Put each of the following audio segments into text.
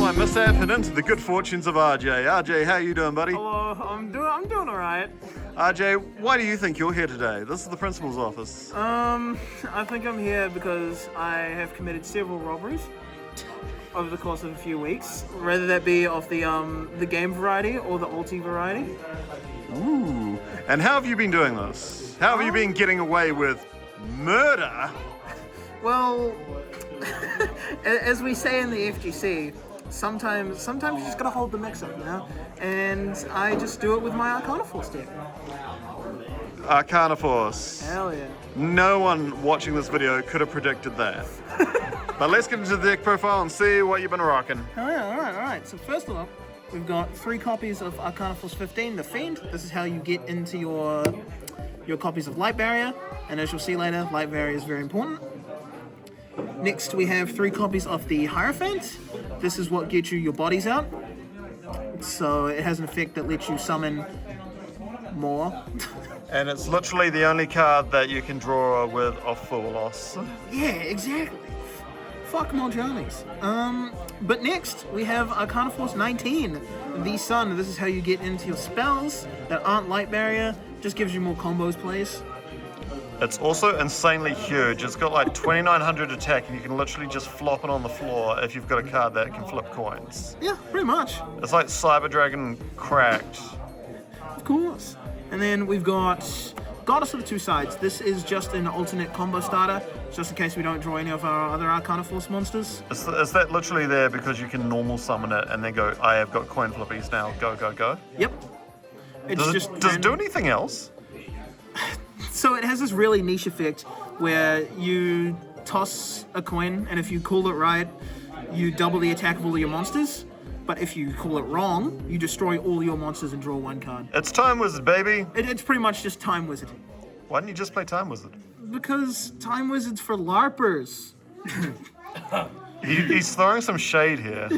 my mishap and into the good fortunes of RJ. RJ, how you doing, buddy? Hello, I'm doing alright. RJ, why do you think you're here today? This is the principal's office. I think I'm here because I have committed several robberies over the course of a few weeks, whether that be of the game variety or the ulti variety. Ooh. And how have you been doing this? How have you been getting away with murder? Well, as we say in the FGC, sometimes you just gotta hold the mix up, you know? And I just do it with my Arcana Force deck. Arcana Force. Hell yeah. No one watching this video could have predicted that. But let's get into the deck profile and see what you've been rocking. Oh yeah, alright. So first of all, we've got 3 copies of Arcana Force 15, the Fiend. This is how you get into your copies of Light Barrier. And as you'll see later, Light Barrier is very important. Next, we have 3 copies of the Hierophant. This is what gets you your bodies out. So it has an effect that lets you summon more. And it's literally the only card that you can draw with a full loss. Yeah, exactly. Fuck more Johnnies. But next, we have Arcana Force 19, the Sun. This is how you get into your spells that aren't Light Barrier. Just gives you more combos plays. It's also insanely huge. It's got like 2,900 attack, and you can literally just flop it on the floor if you've got a card that can flip coins. Yeah, pretty much. It's like Cyber Dragon cracked. Of course. And then we've got Goddess of the Two Sides. This is just an alternate combo starter, just in case we don't draw any of our other Arcana Force monsters. Is that literally there because you can normal summon it and then go, I have got coin flippies now, go, go, go? Yep. Does it do anything else? So it has this really niche effect where you toss a coin, and if you call it right, you double the attack of all your monsters. But if you call it wrong, you destroy all your monsters and draw 1 card. It's Time Wizard, baby. It's pretty much just Time Wizard. Why didn't you just play Time Wizard? Because Time Wizard's for LARPers. He's throwing some shade here.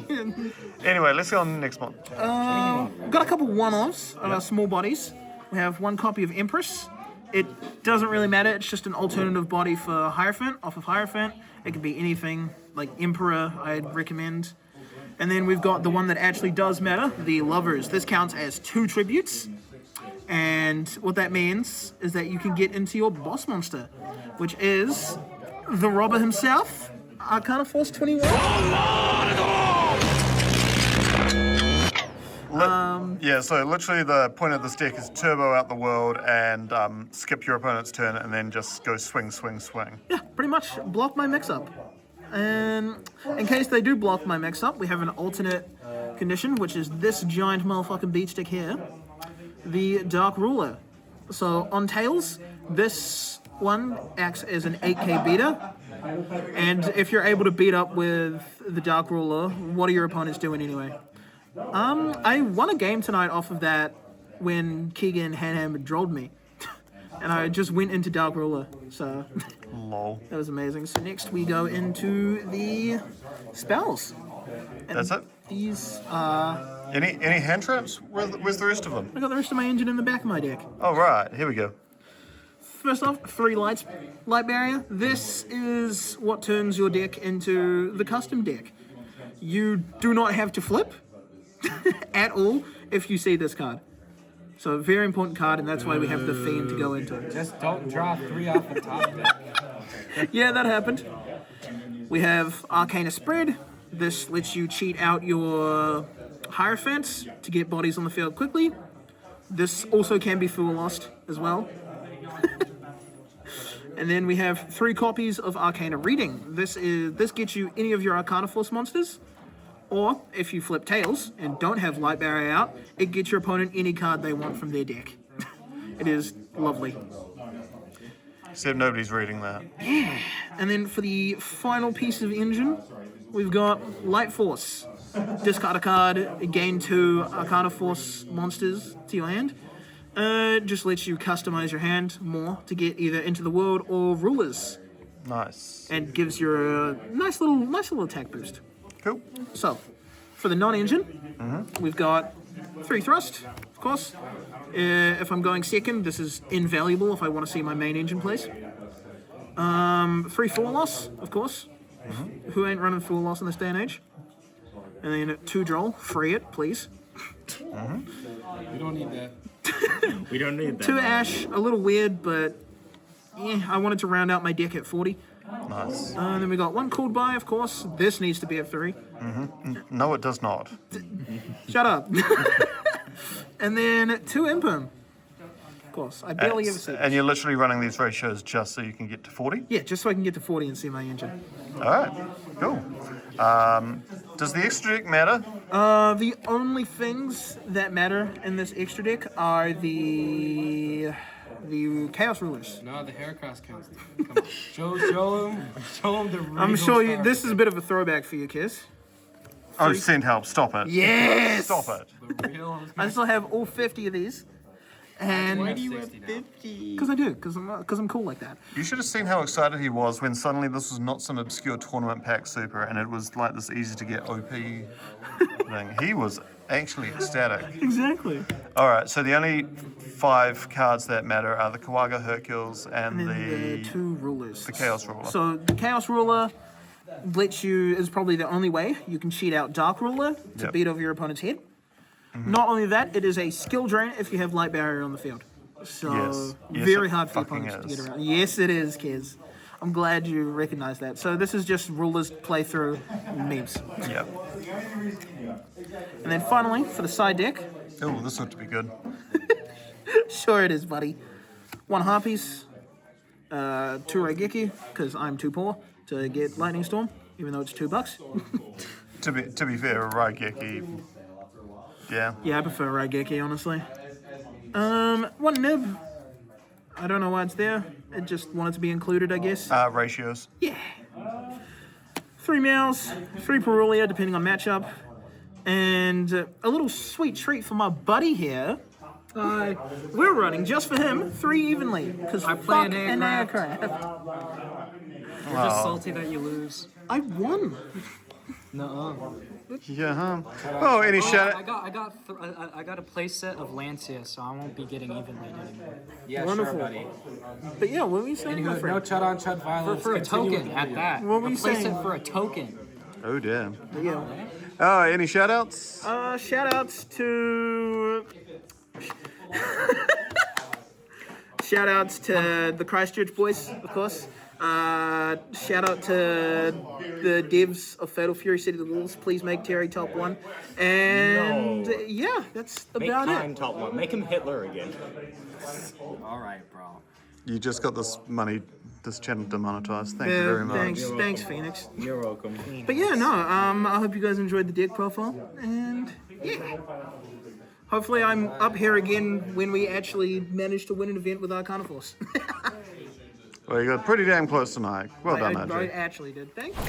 Anyway, let's go on to the next one. We've got a couple one-offs of our small bodies. We have 1 copy of Empress. It doesn't really matter, it's just an alternative body for Hierophant, off of Hierophant. It could be anything, like Emperor, I'd recommend. And then we've got the one that actually does matter, the Lovers. This counts as 2 tributes. And what that means is that you can get into your boss monster, which is the robber himself, Arcana Force 21. Yeah, so literally the point of this deck is turbo out the world and skip your opponent's turn and then just go swing, swing, swing. Yeah, pretty much block my mix-up. And in case they do block my mix-up, we have an alternate condition, which is this giant motherfucking beat stick here, the Dark Ruler. So on Tails, this one acts as an 8k beater, and if you're able to beat up with the Dark Ruler, what are your opponents doing anyway? I won a game tonight off of that when Keegan hand drolled me. And I just went into Dark Ruler, so Lol. that was amazing. So next we go into the spells. And That's it? These are... Any hand traps? Where's the rest of them? I got the rest of my engine in the back of my deck. Oh, right. Here we go. First off, 3 light barrier. This is what turns your deck into the custom deck. You do not have to flip at all if you see this card. So a very important card, and that's why we have the Fiend to go into. Just don't draw 3 off the top deck. Yeah, that happened. We have Arcana Spread. This lets you cheat out your Hierophants to get bodies on the field quickly. This also can be full lost as well. And then we have 3 copies of Arcana Reading. This gets you any of your Arcana Force monsters. Or, if you flip Tails and don't have Light Barrier out, it gets your opponent any card they want from their deck. It is lovely. Except nobody's reading that. Yeah. And then for the final piece of engine, we've got Light Force. Discard a card, gain 2 Arcana Force monsters to your hand. Just lets you customize your hand more to get either into the world or rulers. Nice. And gives you a nice little attack boost. Cool. So, for the non-engine, we've got 3 thrust, of course. If I'm going second, this is invaluable if I want to see my main engine place. 3 full loss, of course. Who ain't running full loss in this day and age? And then 2 droll, free it, please. We don't need that. We don't need that. 2 ash, a little weird, but I wanted to round out my deck at 40. Nice. And then we got 1 cooled by, of course. This needs to be at 3. No, it does not. Shut up. And then 2 imperm. Of course, I barely ever see And you're literally running these ratios just so you can get to 40? Yeah, just so I can get to 40 and see my engine. All right, cool. Does the extra deck matter? The only things that matter in this extra deck are the Chaos Rulers. No, the haircross counts. Come on. Show him the real I'm sure this Starfish. is a bit of a throwback for you, Kiz. Oh, send help. Stop it. Yes! Stop it. The real. I still have all 50 of these. And Why do you have 50. because I do, because I'm cool like that. You should have seen how excited he was when suddenly this was not some obscure tournament pack super and it was like this easy to get OP thing. He was actually ecstatic. Exactly. All right, so the only 5 cards that matter are the Kawaga Hercules and And then the the 2 rulers. the Chaos Ruler. So the Chaos Ruler lets you, is probably the only way you can cheat out Dark Ruler to Yep. beat over your opponent's head. Not only that, it is a skill drain if you have Light Barrier on the field. So Yes. Yes, very it hard for fucking opponents to is. get around. Yes, it is, Kez. I'm glad you recognize that. So this is just Ruler's playthrough memes. Yeah. And then finally, for the side deck, Oh, this ought to be good. sure it is, buddy. 1 Harpies, 2 Raigeki, because I'm too poor to get Lightning Storm, even though it's $2. To be fair, Raigeki. Yeah. Yeah, I prefer Raigeki, honestly. 1 Nib. I don't know why it's there. It just wanted to be included, I guess. Ratios. Yeah. 3 Meows, 3 Perulia, depending on matchup. And a little sweet treat for my buddy here. We're running, just for him, 3 evenly. Because I fuck play an an aircraft. aircraft. You're just salty that you lose. I won. No. Yeah, huh? Oh, any shout I got a play set of Lancia, so I won't be getting even weight anymore. Yeah, Wonderful. sure, buddy. But yeah, what were you saying, my No friend? chud on chud violence. For a Continue token with the at video. that. What were a you play saying? set for a token. Oh, damn. But yeah. Oh, any shout outs? Shout outs to. Shout outs to the Christchurch boys, of course. Shout out to the devs of Fatal Fury City of the Wolves. Please make Terry top 1. And No. yeah, that's Make about Kine it. top 1. Make him Hitler again. All right, bro. You just got this channel demonetized. Thank you very much. Thanks, Phoenix. You're welcome. But yeah, no, I hope you guys enjoyed the deck profile. And yeah. Hopefully I'm up here again when we actually manage to win an event with Arcana Force. Well, you got pretty damn close tonight. Well done, I Andrew. actually did. Thank you.